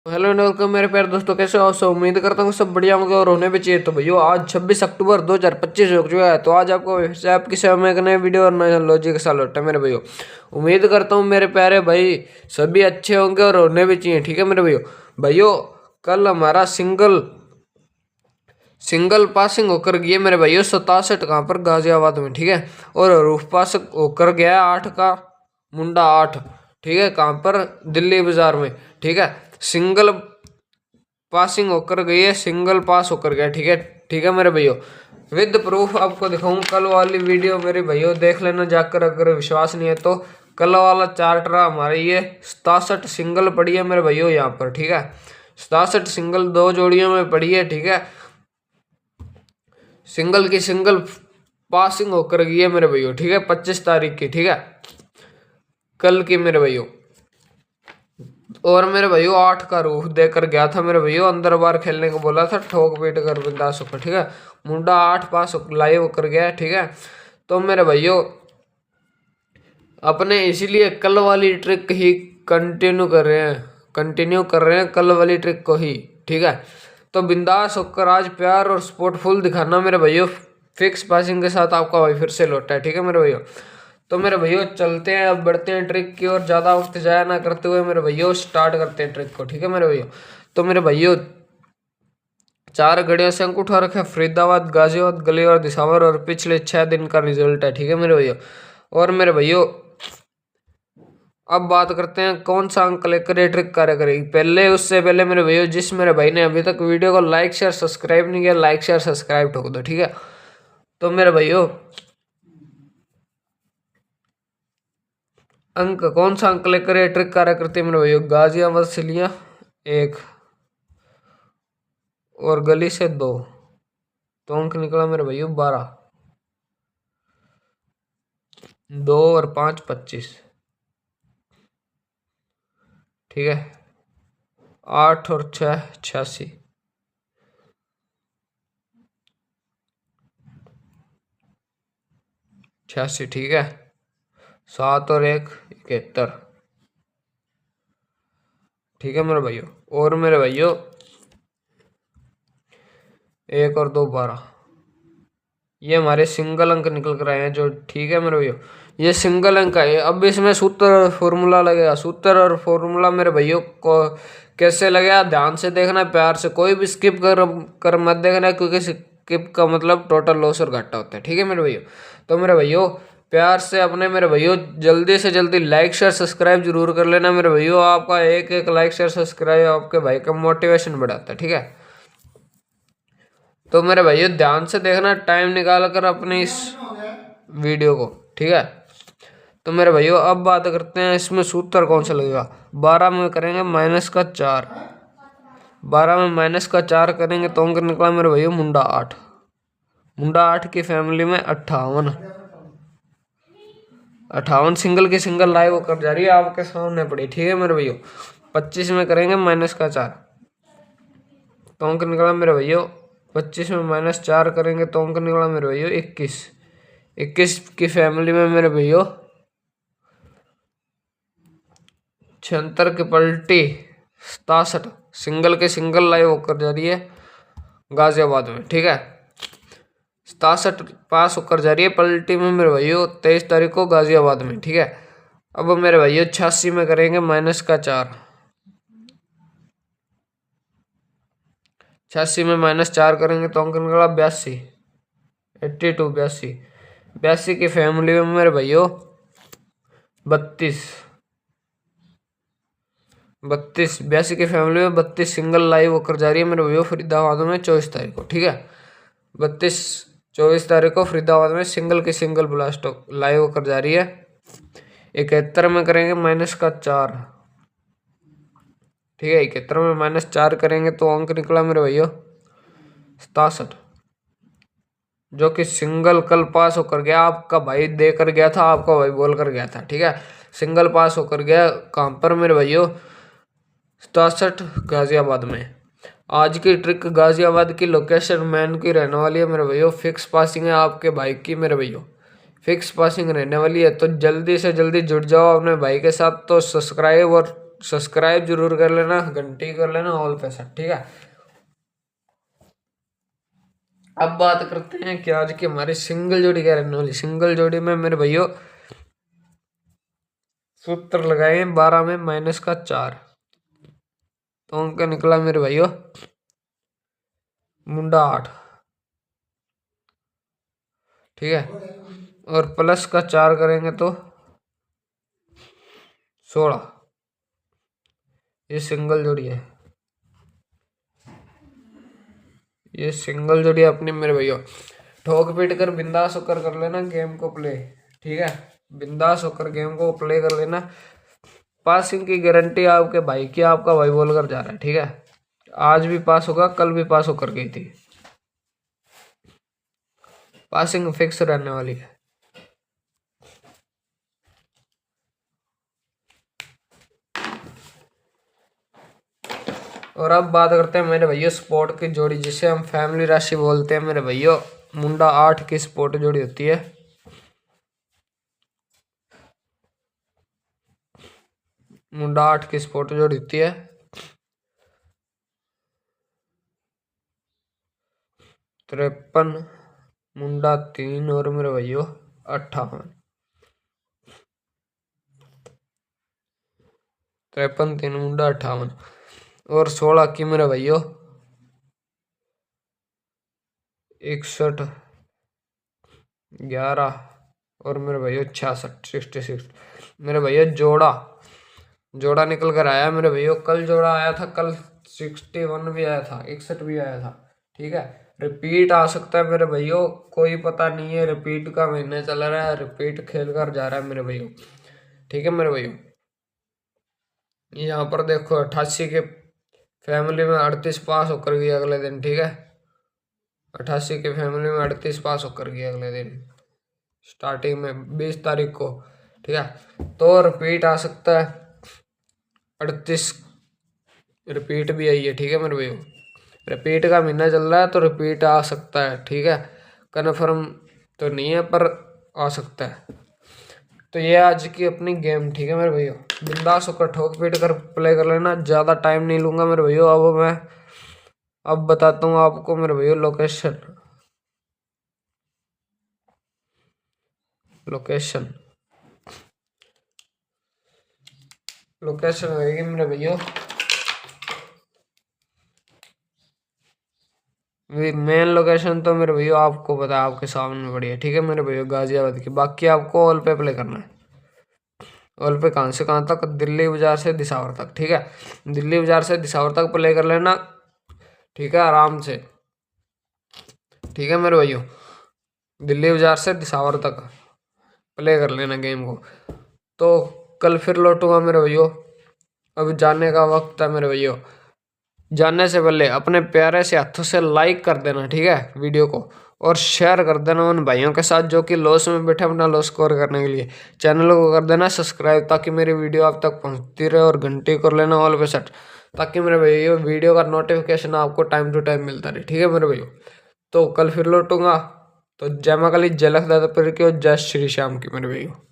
Hello welcome मेरे प्यारे दोस्तों, कैसे हो? सब उम्मीद करता हूँ सब बढ़िया होंगे और होने भी चाहिए। तो भैया आज 26 अक्टूबर 2025 हो चुका है। तो आज आपको फिर से आपकी सेवा में एक नए वीडियो और नए लॉजिक के साथ लौटा मेरे भैया। उम्मीद करता हूँ मेरे प्यारे भाई सभी अच्छे होंगे और होने भी चाहिए। ठीक है मेरे भैया। भैया कल हमारा सिंगल सिंगल पासिंग होकर गया मेरे भैया 67 कहाँ पर गाजियाबाद में। ठीक है। और रूफ पास होकर गया 8 का मुंडा 8। ठीक है। कहाँ पर? दिल्ली बाजार में। ठीक है। सिंगल पासिंग होकर गई है, सिंगल पास होकर गया। ठीक है। ठीक है मेरे भैया। विद प्रूफ आपको दिखाऊं। कल वाली वीडियो मेरे भैया देख लेना जाकर, अगर विश्वास नहीं है तो। कल वाला चार्ट रहा हमारे ये 67 सिंगल पड़ी है मेरे भैया यहाँ पर। ठीक है। 67 सिंगल दो जोड़ियों में पड़ी है। ठीक है। सिंगल की सिंगल पासिंग होकर गई है मेरे भैया। ठीक है। 25 तारीख की। ठीक है। कल की मेरे भैया। और मेरे भैया 8 का रूफ देकर गया था मेरे भैया। अंदर बार खेलने को बोला था, ठोक पीट कर बिंदास होकर। ठीक है। मुंडा 8 पास लाइव होकर गया। ठीक है। तो मेरे भैया अपने इसीलिए कल वाली ट्रिक ही कंटिन्यू कर रहे हैं कल वाली ट्रिक को ही। ठीक है। तो बिंदास होकर आज प्यार और सपोर्ट फुल दिखाना मेरे भैया। फिक्स पासिंग के साथ आपका भाई फिर से लौटा है। ठीक है मेरे भैया। तो मेरे भैया चलते हैं, अब बढ़ते हैं ट्रिक की ओर। ज़्यादा वक्त जाया ना करते हुए मेरे भैया स्टार्ट करते हैं ट्रिक को। ठीक है मेरे भैया। तो मेरे भैया 4 घड़ियों से अंक उठा रखे फरीदाबाद, गाजियाबाद, गलीवर, दिसावर और पिछले 6 दिन का रिजल्ट है। ठीक है मेरे भैया। और मेरे भैया अब बात करते हैं कौन सा अंक लेकर ये ट्रिक कार्य करेगी। पहले उससे पहले मेरे भैया, जिस मेरे भाई ने अभी तक वीडियो को लाइक शेयर सब्सक्राइब नहीं किया, लाइक शेयर सब्सक्राइब ठोक दो। ठीक है। तो मेरे भैया अंक कौन सा अंक लेकर ये ट्रिक कार्य करती है मेरे भैया। गाजियाबाद से लिया 1 और गली से 2, तो अंक निकला मेरे भैया 12। 2 और 5 25। ठीक है। 8 और 6 86। 86। ठीक है। 7 और 1 71। ठीक है मेरे भैया। और मेरे भैया 1 और 2 12। ये हमारे सिंगल अंक निकल कर आए हैं जो। ठीक है मेरे भैया। ये सिंगल अंक है। अब इसमें सूत्र और फॉर्मूला लगेगा। सूत्र और फॉर्मूला मेरे भैया को कैसे लगेगा ध्यान से देखना, प्यार से। कोई भी स्किप कर मत देखना, क्योंकि स्किप का मतलब टोटल लॉस और घाटा होता है। ठीक है मेरे भैया। तो मेरे भैया प्यार से अपने मेरे भैया जल्दी से जल्दी लाइक शेयर सब्सक्राइब जरूर कर लेना मेरे भैया। आपका एक एक लाइक शेयर सब्सक्राइब आपके भाई का मोटिवेशन बढ़ाता है। ठीक है। तो मेरे भैया ध्यान से देखना, टाइम निकाल कर अपने इस वीडियो को। ठीक है। तो मेरे भैया अब बात करते हैं इसमें सूत्र कौन सा लगेगा। 12 में करेंगे -4। 12 में -4 करेंगे तो अंक निकला मेरे भैया मुंडा 8। मुंडा 8 की फैमिली में 58। 58 सिंगल की सिंगल लाइव होकर जा रही है आपके सामने पड़ी। ठीक है मेरे भैया। 25 में करेंगे -4 तो अंक निकला मेरे भैया 25 में -4 करेंगे तो अंक निकला मेरे भैया 21। 21 की फैमिली में मेरे भैया 76 की पलटी 67 सिंगल के सिंगल लाइव होकर जा रही है गाजियाबाद में। ठीक है। 67 पास होकर जा रही है पलटी में मेरे भैया 23 तारीख को गाजियाबाद में। ठीक है। अब मेरे भैया 86 में करेंगे -4। 86 में -4 करेंगे तो अंक निकला 82। 82 82 की फैमिली में मेरे भैया 32। 82 की फैमिली में 32 सिंगल लाइव होकर जा रही है मेरे भैया फरीदाबाद में 24 तारीख को। ठीक है। 32 24 तारीख को फरीदाबाद में सिंगल की सिंगल ब्लास्ट लाइव होकर जा रही है। 71 में करेंगे -4। ठीक है। 71 में -4 करेंगे तो अंक निकला मेरे भैया 67, जो कि सिंगल कल पास होकर गया। आपका भाई देकर गया था, आपका भाई बोल कर गया था। ठीक है। सिंगल पास होकर गया कहाँ पर मेरे भैया 67 गाजियाबाद में। आज की ट्रिक गाजियाबाद की लोकेशन मैन की रहने वाली है मेरे भैया। फिक्स पासिंग है आपके भाई की मेरे भैया। फिक्स पासिंग रहने वाली है। तो जल्दी से जल्दी जुड़ जाओ अपने भाई के साथ। तो सब्सक्राइब और सब्सक्राइब जरूर कर लेना, घंटी कर लेना ऑल पे सेट, ठीक है। अब बात करते हैं कि आज की हमारी सिंगल जोड़ी क्या रहने वाली। सिंगल जोड़ी में मेरे भाइयों सूत्र लगाए 12 में -4, तो अंक निकला मेरे भाइयों मुंडा 8, ठीक है। और प्लस का 4 करेंगे तो 16। ये सिंगल जोड़ी है, ये सिंगल जोड़ी अपनी मेरे भैया। ठोक पीट कर बिंदास होकर कर लेना गेम को प्ले, ठीक है। बिंदास होकर गेम को प्ले कर लेना। पासिंग की गारंटी आपके भाई की, आपका भाई बोल कर जा रहा है, ठीक है। आज भी पास होगा, कल भी पास होकर गई थी, पासिंग फिक्स रहने वाली है। और अब बात करते हैं मेरे भैया स्पोर्ट की जोड़ी, जिसे हम फैमिली राशि बोलते हैं मेरे भैया। मुंडा 8 की स्पोर्ट जोड़ी होती है। मुंडा 8 की स्पोर्ट जोड़ी होती है 53, मुंडा 3 और मेरे भैया 58। 53 3 मुंडा 58 और 16 की मेरे भैया 61 11 और मेरे भैया 66 66। मेरे भैया जोड़ा निकल कर आया मेरे भैया। कल जोड़ा आया था, कल 61 भी आया था, 61 भी आया था, ठीक है। रिपीट आ सकता है मेरे भैया, कोई पता नहीं है। रिपीट का महीना चल रहा है, रिपीट खेल कर जा रहा है मेरे भैया, ठीक है मेरे भैया। यहाँ पर देखो 88 के फैमिली में 38 पास होकर गई अगले दिन, ठीक है। 88 के फैमिली में 38 पास होकर गई अगले दिन, स्टार्टिंग में 20 तारीख को, ठीक है। तो रिपीट आ सकता है, 38 रिपीट भी आई है, ठीक है मेरे भैया। रिपीट का महीना चल रहा है तो रिपीट आ सकता है, ठीक है। कन्फर्म तो नहीं है पर आ सकता है। तो ये आज की अपनी गेम, ठीक है मेरे भैया। बिंदास होकर ठोक पीट कर प्ले कर लेना, ज़्यादा टाइम नहीं लूँगा मेरे भैया। अब बताता हूँ आपको मेरे भैया लोकेशन होगी मेरे भैया। मेन लोकेशन तो मेरे भैया आपको पता है, आपके सामने पड़ी है, ठीक है मेरे भैया, गाजियाबाद की। बाकी आपको ऑल पे प्ले करना है। ऑल पे कहाँ से कहाँ तक? दिल्ली बाजार से दिसावर तक, ठीक है। दिल्ली बाजार से दिसावर तक प्ले कर लेना, ठीक है, आराम से, ठीक है मेरे भैया। दिल्ली बाजार से दिसावर तक प्ले कर लेना गेम को। तो कल फिर लौटूंगा मेरे भैया। अभी जाने का वक्त है मेरे भैया। जानने से पहले अपने प्यारे से हाथों से लाइक कर देना, ठीक है, वीडियो को। और शेयर कर देना उन भाइयों के साथ जो कि लॉस में बैठे, अपना लॉस स्कोर करने के लिए। चैनल को कर देना सब्सक्राइब, ताकि मेरी वीडियो आप तक पहुंचती रहे। और घंटी कर लेना ऑल पे सेट, ताकि मेरे भैया वीडियो का नोटिफिकेशन आपको टाइम टू टाइम मिलता रहे, ठीक है मेरे भैया। तो कल फिर लौटूंगा। तो जय मां काली, जय लखदाता की, जय श्री श्याम की मेरे भैया।